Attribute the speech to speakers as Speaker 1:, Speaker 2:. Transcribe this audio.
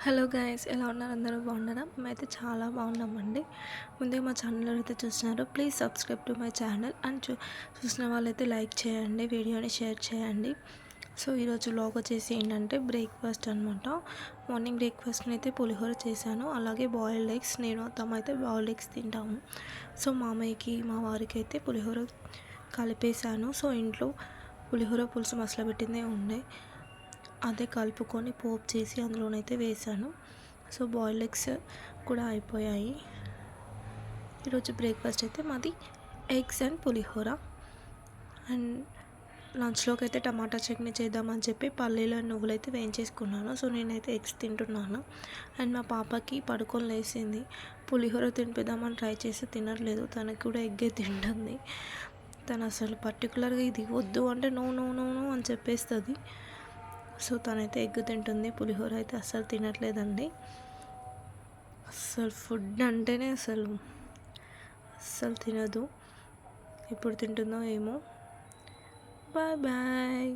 Speaker 1: Hello guys, ఎలా ఉన్నారు? అందరూ బాగున్నారా? మేమైతే చాలా బాగున్నామండి. ముందే మా ఛానల్ అయితే చూస్తున్నారు, please subscribe to my channel and చూసిన వాళ్ళైతే లైక్ చేయండి, వీడియోని షేర్ చేయండి. సో ఈరోజు వ్లాగ్ వచ్చేసి ఏంటంటే బ్రేక్ఫాస్ట్ అనమాట. మార్నింగ్ బ్రేక్ఫాస్ట్ని అయితే పులిహోర చేశాను, అలాగే బాయిల్డ్ ఎగ్స్. నేను తమ అయితే బాయిల్డ్ ఎగ్స్ తింటాము. సో మామయ్యకి మా వారికి అయితే పులిహోర కలిపేశాను. సో ఇంట్లో పులిహోర పులుసు మసల పెట్టిందే ఉండే, అదే కలుపుకొని పోపు చేసి అందులోనైతే వేసాను. సో బాయిల్డ్ ఎగ్స్ కూడా అయిపోయాయి. ఈరోజు బ్రేక్ఫాస్ట్ అయితే మాది ఎగ్స్ అండ్ పులిహోర. అండ్ లంచ్లోకి అయితే టమాటా చట్నీ చేద్దామని చెప్పి పల్లీలు అండ్ నువ్వులు అయితే వేయించేసుకున్నాను. సో నేనైతే ఎగ్స్ తింటున్నాను. అండ్ మా పాపకి పడుకొని లేచింది, పులిహోర తినిపిద్దామని ట్రై చేసి తినట్లేదు. తనకి కూడా ఎగ్గే తింటుంది. తను అసలు పర్టికులర్గా ఇది వద్దు అంటే నో నో నో నో అని చెప్పేస్తుంది. సో తనైతే ఎగ్ తింటుంది, పులిహోర అయితే అస్సలు తినట్లేదండి. అస్సలు ఫుడ్ అంటేనే అస్సలు తినదు. ఎప్పుడు తింటుందో ఏమో. Bye bye.